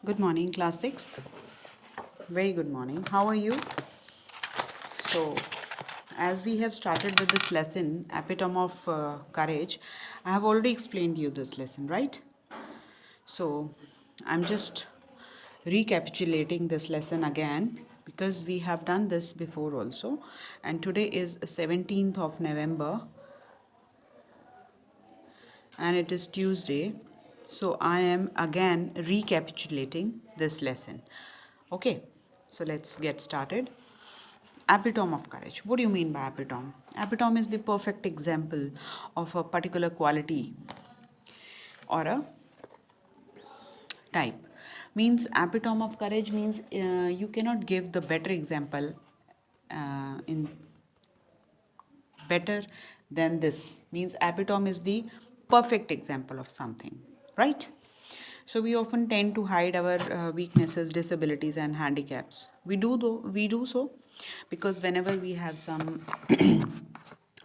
Good morning, class 6th. Very good morning. How are you? So, as we have started with this lesson, Epitome of Courage, I have already explained you this lesson, right? So, I'm just recapitulating this lesson again because we have done this before also. And today is 17th of November and it is Tuesday. So, I am again recapitulating this lesson. Okay, so let's get started. Epitome of courage. What do you mean by epitome? Epitome is the perfect example of a particular quality or a type. Means epitome of courage means you cannot give the better example in better than this. Means epitome is the perfect example of something, right? So we often tend to hide our weaknesses, disabilities, and handicaps. We do so because whenever we have some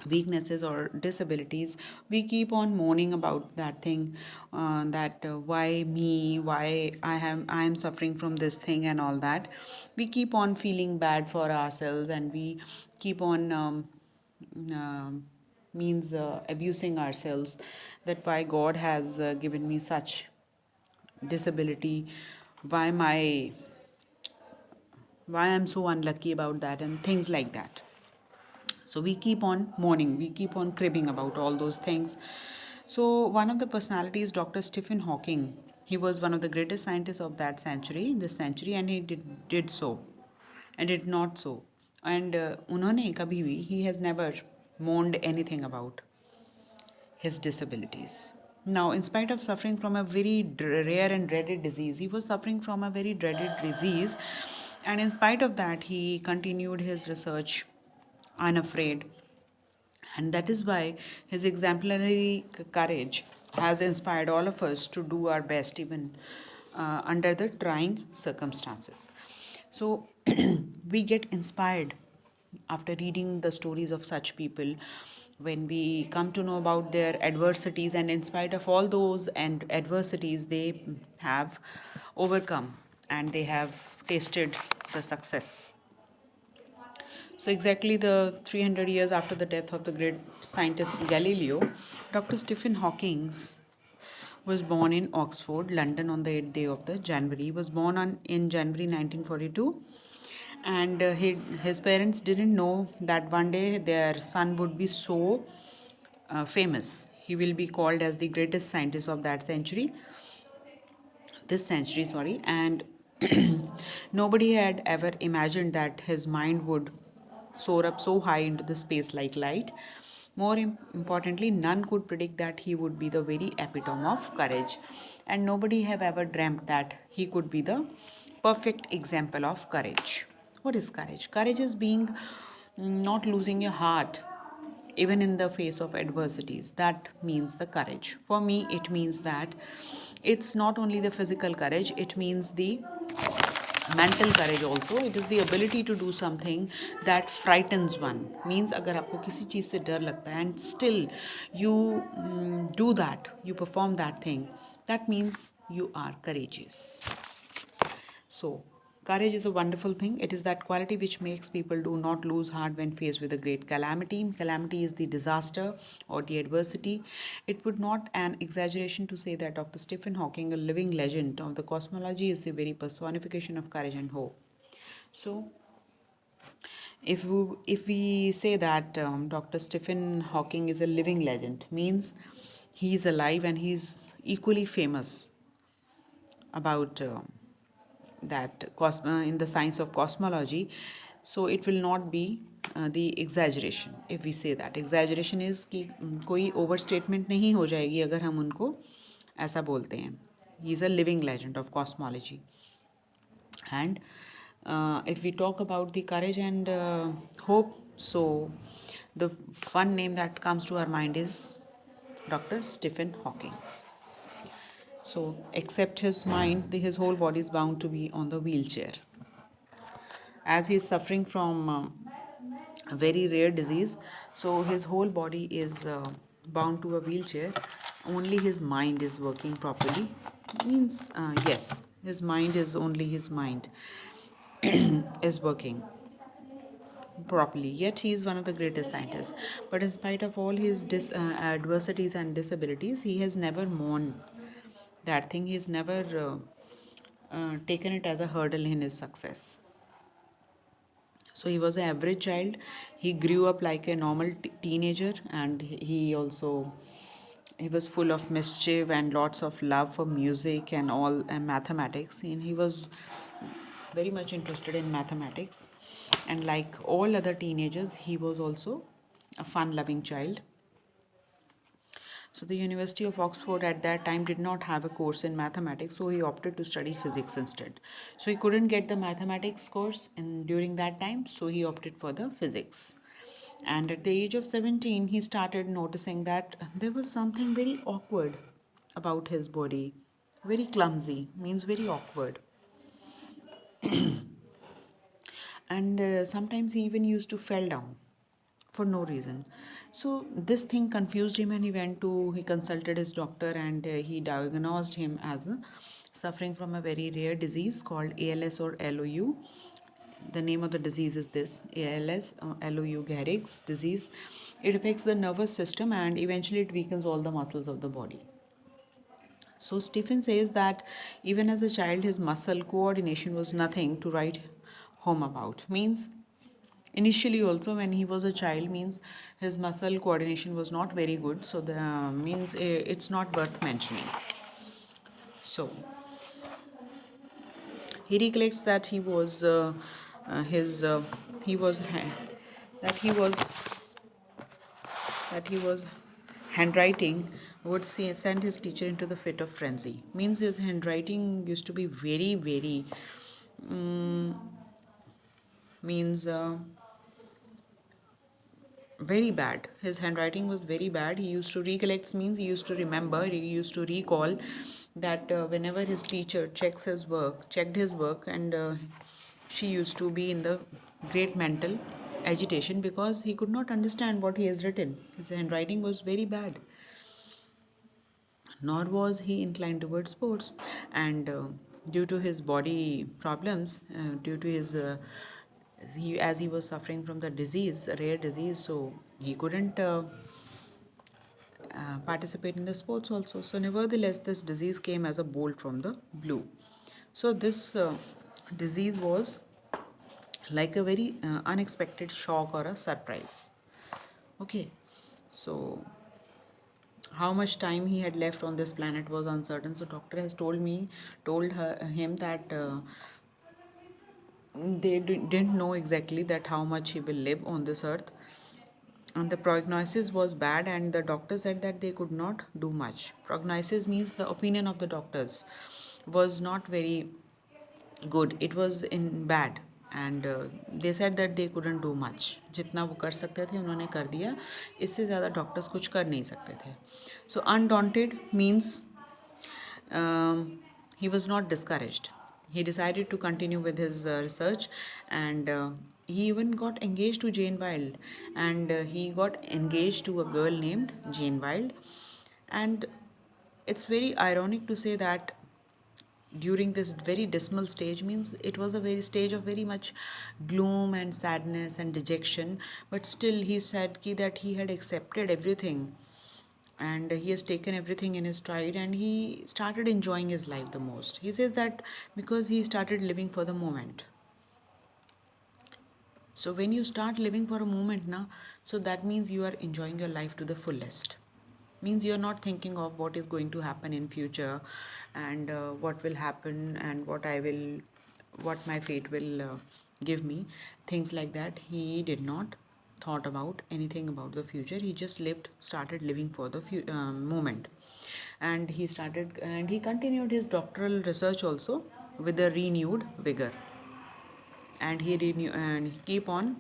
weaknesses or disabilities, we keep on moaning about that thing, that why me, why I am suffering from this thing and all that. We keep on feeling bad for ourselves, and we keep on means abusing ourselves, that why God has given me such disability, why my why I'm so unlucky about that, and things like that. So we keep on mourning, we keep on cribbing about all those things. So one of the personalities, Dr. Stephen Hawking, he was one of the greatest scientists of that century, this century, and he did so and did not so. And उन्होंने कभी भी, he has never mourned anything about his disabilities. Now, in spite of suffering from a very rare and dreaded disease, he was suffering from a very dreaded disease, and in spite of that, he continued his research unafraid. And that is why his exemplary courage has inspired all of us to do our best, even under the trying circumstances. So, we get inspired after reading the stories of such people, when we come to know about their adversities, and in spite of all those and adversities, they have overcome and they have tasted the success. So, exactly the 300 years after the death of the great scientist Galileo, Dr. Stephen Hawking was born in Oxford, London on the 8th day of the January. He was born in January 1942, and his parents didn't know that one day their son would be so famous. He will be called as the greatest scientist of that century, this century, sorry, and nobody had ever imagined that his mind would soar up so high into the space like light. More importantly, none could predict that he would be the very epitome of courage, and nobody have ever dreamt that he could be the perfect example of courage. What is courage? Courage is being not losing your heart even in the face of adversities. That means the courage. For me, it means that it's not only the physical courage, it means the mental courage also. It is the ability to do something that frightens one. Means अगर आपको किसी चीज़ से डर लगता है and still you do that, you perform that thing, that means you are courageous. So, courage is a wonderful thing. It is that quality which makes people do not lose heart when faced with a great calamity. Calamity is the disaster or the adversity. It would not an exaggeration to say that Dr. Stephen Hawking, a living legend of the cosmology, is the very personification of courage and hope. So, if we say that Dr. Stephen Hawking is a living legend, means he is alive and he is equally famous about that in the science of cosmology. So it will not be the exaggeration if we say that. Exaggeration is कि कोई overstatement नहीं हो जाएगी अगर हम उनको ऐसा बोलते हैं. He is a living legend of cosmology. And if we talk about the courage and hope, so the one name that comes to our mind is Dr. Stephen Hawking. So, except his mind, his whole body is bound to be on the wheelchair. As he is suffering from a very rare disease, so his whole body is bound to a wheelchair. Only his mind is working properly. Means, yes, His mind is only his mind is working properly. Yet he is one of the greatest scientists. But in spite of all his adversities and disabilities, he has never mourned that thing. He has never taken it as a hurdle in his success. So he was an average child. He grew up like a normal teenager, and he was full of mischief and lots of love for music and all and mathematics. And he was very much interested in mathematics. And like all other teenagers, he was also a fun-loving child. So the University of Oxford at that time did not have a course in mathematics, so he opted to study physics instead. So he couldn't get the mathematics course during that time, so he opted for the physics. And at the age of 17, he started noticing that there was something very awkward about his body. Very clumsy, means very awkward. And sometimes he even used to fell down for no reason. So this thing confused him, and he consulted his doctor, and he diagnosed him as suffering from a very rare disease called ALS or LOU. The name of the disease is this: ALS, LOU Gehrig's disease. It affects the nervous system, and eventually it weakens all the muscles of the body. So Stephen says that even as a child, his muscle coordination was nothing to write home about. Means initially also when he was a child, means his muscle coordination was not very good. So the means it's not worth mentioning. So he recollects that his he was ha- that he was handwriting would send his teacher into the fit of frenzy. Means his handwriting used to be very means very bad. His handwriting was very bad. He used to recollect, means he used to remember, he used to recall that whenever his teacher checked his work, and she used to be in the great mental agitation because he could not understand what he has written. His handwriting was very bad. Nor was he inclined towards sports, and due to his body problems, due to his as he was suffering from the disease, a rare disease, so he couldn't participate in the sports also. So nevertheless, this disease came as a bolt from the blue. So this disease was like a very unexpected shock or a surprise. Okay, so how much time he had left on this planet was uncertain. So doctor has told him that didn't know exactly that how much he will live on this earth, and the prognosis was bad, and the doctor said that they could not do much. Prognosis means the opinion of the doctors was not very good, it was in bad, and they said that they couldn't do much. जितना वो कर सकते थे उन्होंने कर दिया, इससे ज़्यादा डॉक्टर्स कुछ कर नहीं सकते थे. So undaunted means he was not discouraged. He decided to continue with his research, and he even got engaged to Jane Wilde, and he got engaged to a girl named Jane Wilde. And it's very ironic to say that during this very dismal stage, means it was a very stage of very much gloom and sadness and dejection, but still he said that he had accepted everything, and he has taken everything in his stride, and he started enjoying his life the most. He says that because he started living for the moment. So when you start living for a moment now, so that means you are enjoying your life to the fullest. Means you're not thinking of what is going to happen in future, and what will happen, and what my fate will give me, things like that. He did not thought about anything about the future. He just started living for the moment, and he continued his doctoral research also with a renewed vigor, and he keep on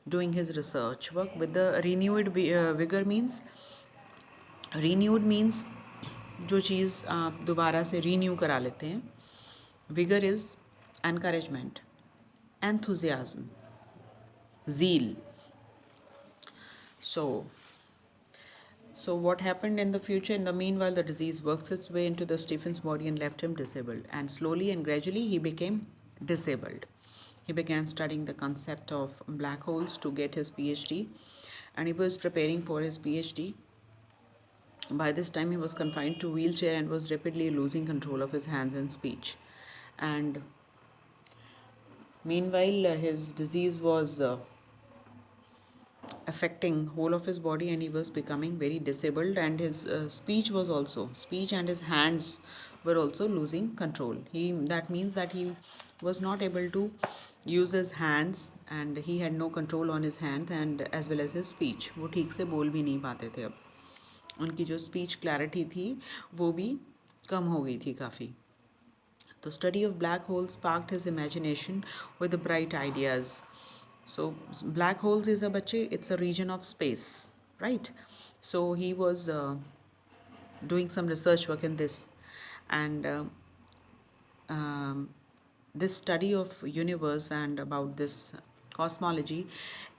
doing his research work with the renewed vigor. Means renewed means जो चीज़ आप दोबारा से renew करा लेते हैं. Vigour is encouragement, enthusiasm, zeal. So So what happened in the future? In the meanwhile, the disease works its way into the Stephen's body and left him disabled. And slowly and gradually, he became disabled. He began studying the concept of black holes to get his PhD, and he was preparing for his PhD. By this time, he was confined to wheelchair and was rapidly losing control of his hands and speech. And meanwhile, his disease was affecting whole of his body, and he was becoming very disabled, and his speech and his hands were also losing control. He That means that he was not able to use his hands, and he had no control on his hands and as well as his speech. वो ठीक से बोल भी नहीं पाते थे अब. उनकी जो स्पीच क्लैरिटी थी वो भी कम हो गई थी काफ़ी. The study of black holes sparked his imagination with bright ideas. So black holes is a bache, it's a region of space, right? So he was doing some research work in this, and um, this study of universe and about this cosmology,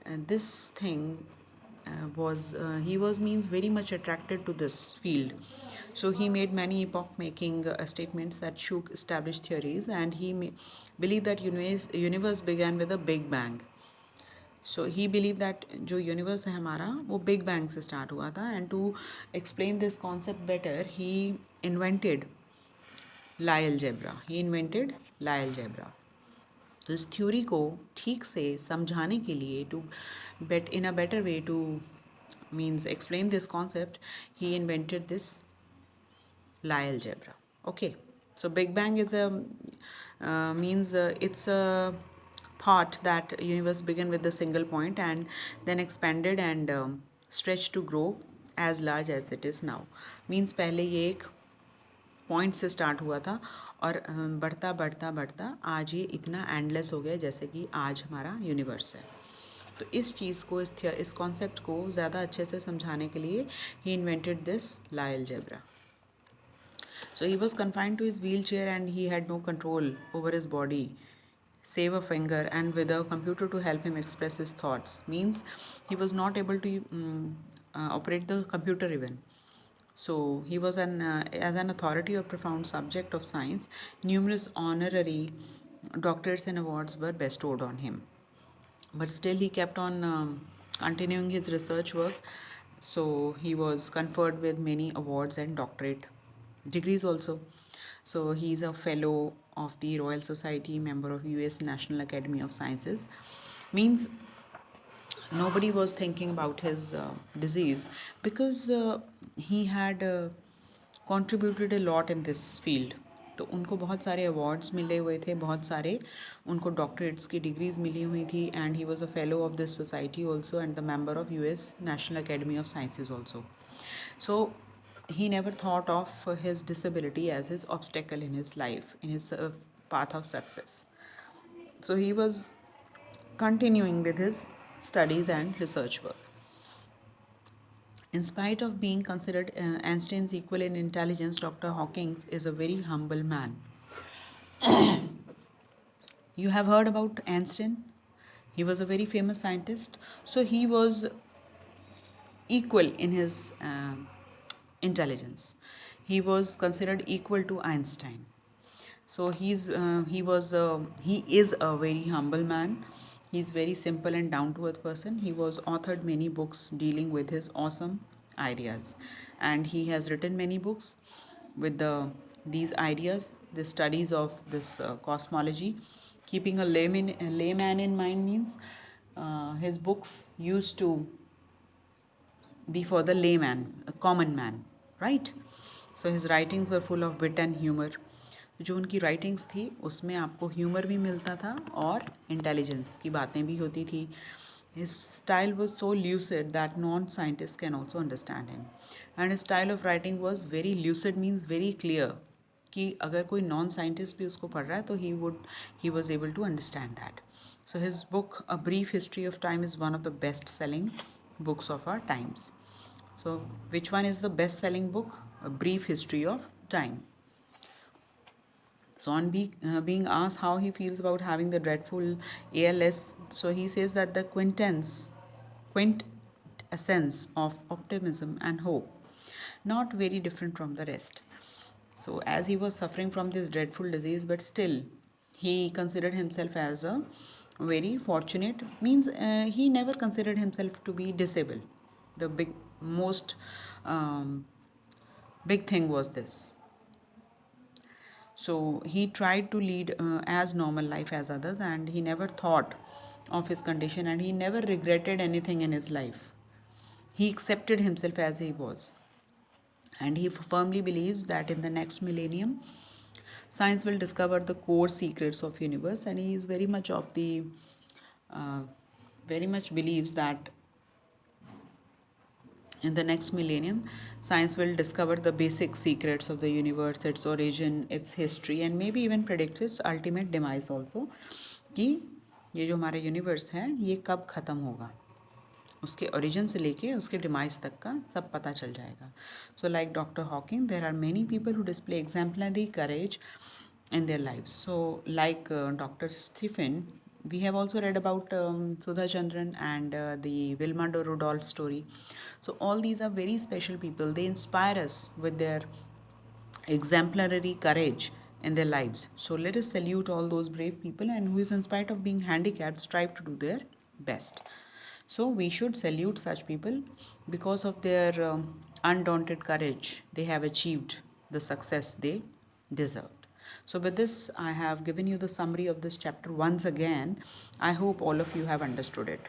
and this thing was he was means very much attracted to this field. So he made many epoch making statements that shook established theories, and he believed that universe began with a big bang. So he believed that जो universe है हमारा वो big bang से start हुआ था, and to explain this concept better he invented lie algebra. He invented lie algebra. तो इस theory को ठीक से समझाने के लिए to bet in a better way to means explain this concept, he invented this lie algebra. Okay, so big bang is a means it's a thought that universe began with a single point and then expanded and stretched to grow as large as it is now. Means पहले ये एक point से start हुआ था और बढ़ता बढ़ता बढ़ता आज ये इतना एंडलेस हो गया जैसे कि आज हमारा यूनिवर्स है. तो इस चीज़ को इस कॉन्सेप्ट को ज़्यादा अच्छे से समझाने के लिए ही invented this lie algebra. So he was confined to his wheelchair and he had no control over his body save a finger, and with a computer to help him express his thoughts. Means he was not able to operate the computer even. So he was as an authority of profound subject of science, numerous honorary doctorates and awards were bestowed on him. But still he kept on continuing his research work. So he was conferred with many awards and doctorate degrees also. So he is a fellow of the Royal Society, member of US National Academy of Sciences. Means nobody was thinking about his disease because he had contributed a lot in this field. तो उनको बहुत सारे awards मिले हुए थे, बहुत सारे उनको डॉक्टरेट्स की डिग्रीज मिली हुई थी, and he was a fellow of this society also and the member of US national academy of sciences also. So he never thought of his disability as his obstacle in his life, in his path of success. So he was continuing with his studies and research work. In spite of being considered Einstein's equal in intelligence, Dr. Hawkins is a very humble man. You have heard about Einstein? He was a very famous scientist. So he was equal in his intelligence. He was considered equal to Einstein. So he is a very humble man. He's very simple and down to earth person. He was authored many books dealing with his awesome ideas, and he has written many books with these ideas, the studies of this cosmology. Keeping a layman in mind means his books used to be for the layman, a common man, right? So his writings were full of wit and humor. जो उनकी writings थी उसमें आपको humour भी मिलता था और intelligence की बातें भी होती थी. His style was so lucid that non-scientists can also understand him. And his style of writing was very lucid, means very clear. कि अगर कोई नॉन साइंटिस्ट भी उसको पढ़ रहा है तो he was able to understand that. So his book A Brief History of Time is one of the best selling books of our times. So which one is the best selling book? A Brief History of Time. So on being asked how he feels about having the dreadful ALS, so he says that the a sense of optimism and hope, not very different from the rest. So, as he was suffering from this dreadful disease, but still he considered himself as a very fortunate, means he never considered himself to be disabled. The most um, big thing was this. So he tried to lead as normal life as others, and he never thought of his condition, and he never regretted anything in his life. He accepted himself as he was, and he firmly believes that in the next millennium science will discover the core secrets of universe, and he is very much of the uh, very much believes that in the next millennium science will discover the basic secrets of the universe, its origin, its history, and maybe even predict its ultimate demise also, कि ये जो हमारा universe है ये कब ख़त्म होगा, उसके ओरिजिन से लेके उसके डिमाइस तक का सब पता चल जाएगा. So like doctor Hawking, there are many people who display exemplary courage in their lives. So, like Dr. Stephen, we have also read about Sudha Chandran and the Wilma Rudolph story. So, all these are very special people. They inspire us with their exemplary courage in their lives. So, let us salute all those brave people and who is, in spite of being handicapped, strive to do their best. So, we should salute such people because of their undaunted courage. They have achieved the success they deserved. So, with this, I have given you the summary of this chapter once again. I hope all of you have understood it.